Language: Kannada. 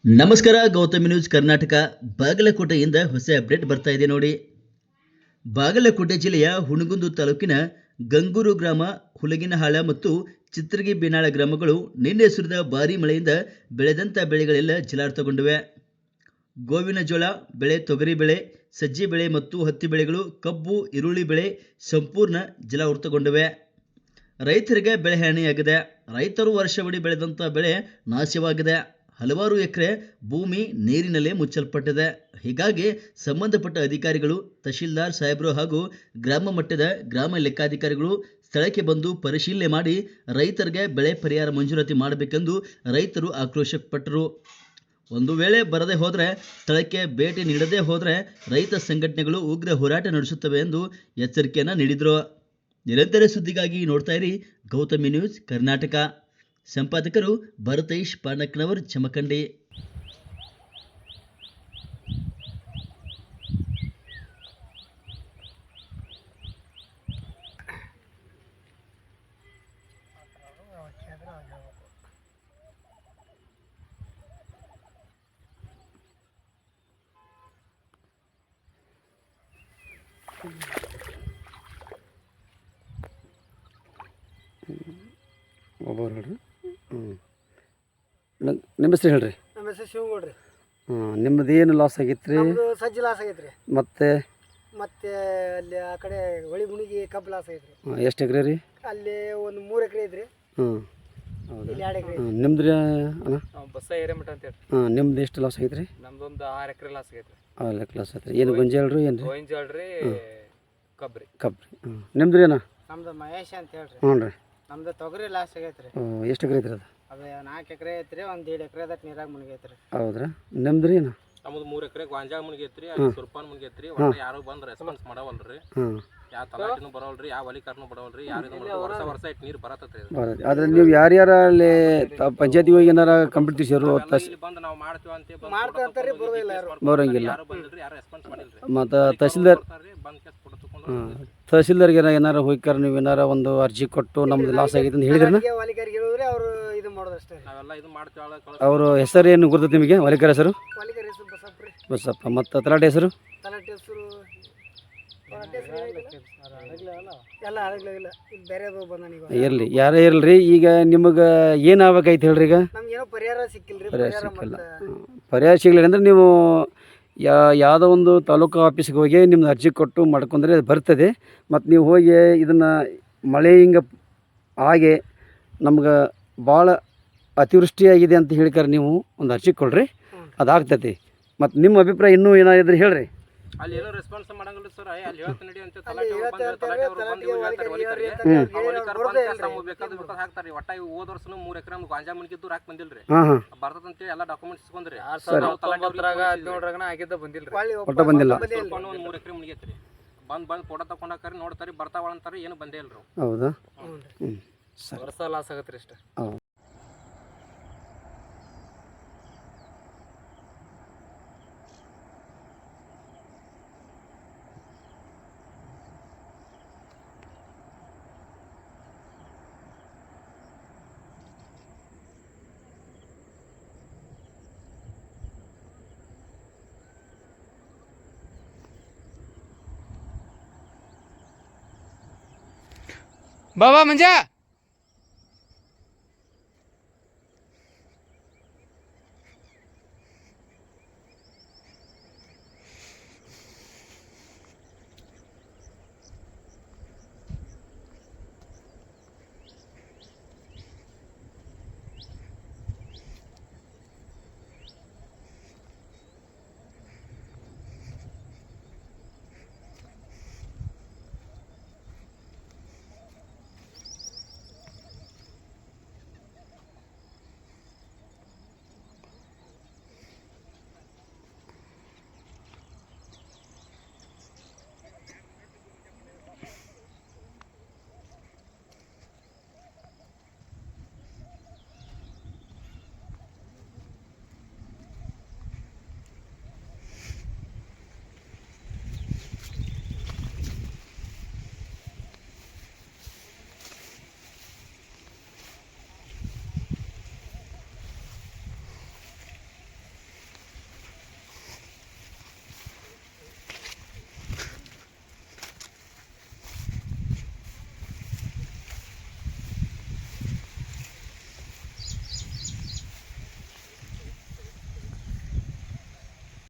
ನಮಸ್ಕಾರ. ಗೌತಮಿ ನ್ಯೂಸ್ ಕರ್ನಾಟಕ ಬಾಗಲಕೋಟೆಯಿಂದ ಹೊಸ ಅಪ್ಡೇಟ್ ಬರ್ತಾ ಇದೆ ನೋಡಿ. ಬಾಗಲಕೋಟೆ ಜಿಲ್ಲೆಯ ಹುಣಗುಂದ ತಾಲೂಕಿನ ಗಂಗೂರು ಗ್ರಾಮ, ಹುಲಗಿನಹಾಳ ಮತ್ತು ಚಿತ್ರಗಿ ಬೇನಾಳ ಗ್ರಾಮಗಳು ನಿನ್ನೆ ಸುರಿದ ಭಾರೀ ಮಳೆಯಿಂದ ಬೆಳೆದಂಥ ಬೆಳೆಗಳೆಲ್ಲ ಜಲಾವೃತಗೊಂಡಿವೆ. ಗೋವಿನ ಜೋಳ ಬೆಳೆ, ತೊಗರಿ ಬೆಳೆ, ಸಜ್ಜೆ ಬೆಳೆ ಮತ್ತು ಹತ್ತಿ ಬೆಳೆಗಳು, ಕಬ್ಬು, ಈರುಳ್ಳಿ ಬೆಳೆ ಸಂಪೂರ್ಣ ಜಲಾವೃತಗೊಂಡಿವೆ. ರೈತರಿಗೆ ಬೆಳೆ ಹಾನಿಯಾಗಿದೆ. ರೈತರು ವರ್ಷವಿಡೀ ಬೆಳೆದಂಥ ಬೆಳೆ ನಾಶವಾಗಿದೆ. ಹಲವಾರು ಎಕರೆ ಭೂಮಿ ನೀರಿನಲ್ಲೇ ಮುಚ್ಚಲ್ಪಟ್ಟಿದೆ. ಹೀಗಾಗಿ ಸಂಬಂಧಪಟ್ಟ ಅಧಿಕಾರಿಗಳು, ತಹಶೀಲ್ದಾರ್ ಸಾಹೇಬರು ಹಾಗೂ ಗ್ರಾಮ ಮಟ್ಟದ ಗ್ರಾಮ ಲೆಕ್ಕಾಧಿಕಾರಿಗಳು ಸ್ಥಳಕ್ಕೆ ಬಂದು ಪರಿಶೀಲನೆ ಮಾಡಿ ರೈತರಿಗೆ ಬೆಳೆ ಪರಿಹಾರ ಮಂಜೂರಾತಿ ಮಾಡಬೇಕೆಂದು ರೈತರು ಆಕ್ರೋಶಪಟ್ಟರು. ಒಂದು ವೇಳೆ ಬರದೇ ಹೋದರೆ, ಸ್ಥಳಕ್ಕೆ ಭೇಟಿ ನೀಡದೇ ಹೋದರೆ ರೈತ ಸಂಘಟನೆಗಳು ಉಗ್ರ ಹೋರಾಟ ನಡೆಸುತ್ತವೆ ಎಂದು ಎಚ್ಚರಿಕೆಯನ್ನು ನೀಡಿದರು. ನಿರಂತರ ಸುದ್ದಿಗಾಗಿ ನೋಡ್ತಾ ಇರಿ ಗೌತಮಿ ನ್ಯೂಸ್ ಕರ್ನಾಟಕ. ಸಂಪಾದಕರು ಭರತೇಶ್ ಪಾನಕ್ನವರ್, ಜಮಖಂಡಿ. ಒಬ್ಬರು ಹೇಳ್ರಿ. ನಿಮ್ಮ ಹೆಸರು ಹೇಳ್ರಿ. ನಮ್ಮ ಹೆಸರು ಶಿವಗೌಡ್ರಿ. ನಿಮ್ಮದು ಏನು ಲಾಸ್ ಆಗೈತೆ ರೀ? ಸಜ್ಜಿ ಲಾಸ್ ಆಗೈತೆ ರೀ. ಮತ್ತೆ ಅಲ್ಲಿ ಆ ಕಡೆ ಹೊಳಿ ಮುಣಿಗಿ ಕಬ್ಬು ಲಾಸ್ ಆಗೈತೆ ರೀ. ಎಷ್ಟು ಎಕರೆ ರೀ? ಅಲ್ಲಿ ಒಂದು 3 ಎಕರೆ ಐತ್ರಿ. ಹೌದು. 2 ಎಕರೆ. ನಿಮ್ದು ರೀ ಅಣ್ಣ? ಬಸ್ಸ ಏರಿಮಠ ಅಂತ ಹೇಳಿ. ನಿಮ್ದು ಎಷ್ಟು ಲಾಸ್ ಆಗೈತೆ ರೀ? ನಮ್ದೊಂದು 6 ಎಕರೆ ಲಾಸ್ ಆಗೈತೆ ರೀ. 6 ಎಕರೆ ಲಾಸ್ ಆಯ್ತು ರೀ. ಏನು ಗೊಂಜಾಳ ರೀ? ಏನು ರೀ? ಗೋವಿನ ರೀ, ಕಬ್ರಿ. ಕಬ್ಬು ರೀ. ನಿಮ್ದು ರೀ ಅಣ್ಣ? ನಮ್ದು ಮಹೇಶ್ ಅಂತ ಹೇಳ್ರಿ. ಹ್ಞೂ ರೀ. ನಮ್ದು ತೊಗರಿ ಲಾಸ್ ಆಗೈತೆ ರೀ. ಎಷ್ಟು ಎಕರೆ ಐತ್ರಿ ಅದು? ಅದು 4 ಎಕರೆ ಐತ್ರಿ. ಒಂದು 1.5 ಎಕರೆ ಅದಕ್ಕೆ ನೀರಾಗ ಮುಳುಗೈತೆ ರೀ. ಹೌದ್ರಾ? ನಿಮ್ದು ರೀ ಅಣ್ಣ? ನಮ್ದು 3 ಎಕರೆ ಗಾಂಜಾ ಮುನ್ಗೈತ್ರಿ, ಅಲ್ಲಿ ಸುರ್ಪಾನ್ ಮುನ್ಗೈತ್ರಿ. ಒಟ್ಟು ಯಾರು ಬಂದು ರೆಸ್ಪಾನ್ಸ್ ಮಾಡವಲ್ರಿ. ಯಾವ ತಲಾಟಿನೂ ಬರೋಲ್ರಿ, ಯಾವ ಅಲಿಕಾರನು ಬರೋಲ್ರಿ. ಯಾರು ವರ್ಷ ಇಟ್ಟು ನೀರು ಬರತ್ತೈತ್ರಿ. ಆದ್ರೆ ನೀವು ಯಾರ್ಯಾರ ಅಲ್ಲಿ ಪಂಚಾಯತಿ ಹೋಗಿ ಏನಾರ ಕಂಪ್ಲೀಟ್ ತಿಳ್ಸಿರು? ಇಲ್ಲಿ ಬಂದು ನಾವು ಮಾಡ್ತೀವಿ ಅಂತ ಮಾಡ್ತೀವಿ ಬರೋದಿಲ್ಲ ಯಾರು. ಬರೋಂಗಿಲ್ಲ. ಯಾರು ಬಂದಿಲ್ರಿ, ಯಾರು ರೆಸ್ಪಾನ್ಸ್ ಮಾಡಿಲ್ರಿ. ಮತ್ತು ತಹಸೀಲ್ದಾರ್ ಬಂದ್ ಕೇಸ್ ಫೋಟೋ ತಗೊಂಡು ತಹಸೀಲ್ದಾರ್ಗೆ ಏನಾರ ಹೋಗ್ಯಾರ, ನೀವು ಏನಾರ ಒಂದು ಅರ್ಜಿ ಕೊಟ್ಟು ನಮ್ದು ಲಾಸ್ ಆಗೈತೆ ಅಂತ ಹೇಳಿದ್ರನ? ವಾಲಿಕಾರಿಗೆ ಹೇಳಿದ್ರೆ ಅವರು ಇದು ಮಾಡೋದಷ್ಟೇ. ನಾವೆಲ್ಲ ಇದು ಮಾಡ್ತೀವಿ. ಅವರು ಹೆಸರು ಏನು ಗುರ್ತೈತೆ ನಿಮಗೆ? ವಾಲಿಕರ ಹೆಸರು? ವಾಲಿಕಾರಿ ಹೆಸರು ಬಸಪ್ಪ ರೀ. ಬಸಪ್ಪ. ಮತ್ತು ತಲಾಟೆ ಹೆಸರು? ತಲಾಟೆ ಹೆಸರು ಎಲ್ಲ ಅಡಗ್ಲಾಗಿಲ್ಲ. ಇಲ್ಲಿ ಬೇರೆ ಬಂದಾನೀಗ. ಇರಲಿ, ಯಾರೇ ಇರಲ್ರಿ. ಈಗ ನಿಮಗೆ ಏನು ಆಗ್ಬೇಕಾಯ್ತು ಹೇಳ್ರಿ? ಈಗ ನಮ್ಗೇನೋ ಪರಿಹಾರ ಸಿಕ್ಕಿಲ್ರಿ. ಪರಿಹಾರ ಸಿಕ್ಕಿಲ್ಲ. ಪರಿಹಾರ ಸಿಗಲಿಲ್ಲ ಅಂದ್ರೆ ನೀವು ಯಾವುದೋ ಒಂದು ತಾಲೂಕು ಆಫೀಸ್ಗೆ ಹೋಗಿ ನಿಮ್ದು ಅರ್ಜಿ ಕೊಟ್ಟು ಮಾಡ್ಕೊಂಡ್ರೆ ಅದು ಬರ್ತದೆ. ಮತ್ತು ನೀವು ಹೋಗಿ ಇದನ್ನು ಮಳೆ ಹಿಂಗೆ ಹಾಗೆ ನಮ್ಗೆ ಭಾಳ ಅತಿವೃಷ್ಟಿಯಾಗಿದೆ ಅಂತ ಹೇಳ್ತಾರೆ, ನೀವು ಒಂದು ಅರ್ಜಿ ಕೊಡ್ರಿ, ಅದಾಗ್ತೈತಿ. ಮತ್ತು ನಿಮ್ಮ ಅಭಿಪ್ರಾಯ ಇನ್ನೂ ಏನಾಗಿದ್ರೆ ಹೇಳ್ರಿ. ಅಲ್ಲಿ ಏನೋ ರೆಸ್ಪಾನ್ಸ್ ಮಾಡಂಗಿಲ್ಲ ಸರ್. ಅಲ್ಲಿ ಹೇಳ್ತ ನಡಿ ಅಂತ ತಲಾಟೆ ಅವರು ಹಾಕ್ತಾರೆ. ಒಟ್ಟ ಹೋದ ವರ್ಷ 3 ಎಕರೆ ಗಾಂಜಾ ಮುನ್ಗಿದ್ದು ರಾಕ್ ಬಂದಿಲ್ರಿ. ಬರ್ತದಂತೇಳಿ ಎಲ್ಲ ಡಾಕ್ಯುಮೆಂಟ್ಸ್ ಇಸ್ಕೊಂಡ್ರಿ. 2017 ಆಗಿದ್ದ ಬಂದಿಲ್ರಿ. ಒಟ್ಟ ಬಂದಿಲ್ಲ. 3 ಎಕರೆ ಮುನ್ಗೈತ್ರಿ. ಬಂದು ಫೋಟೋ ತಗೊಂಡಾಕರಿ ನೋಡ್ತಾರಿ, ಬರ್ತಾವ ಅಂತಾರೆ, ಏನು ಬಂದೇ ಇಲ್ರಿ. ಹೌದಾ? ವರ್ಷ ಲಾಸ್ ಆಗತ್ರಿ ಇಷ್ಟ. बाबा म्हणजे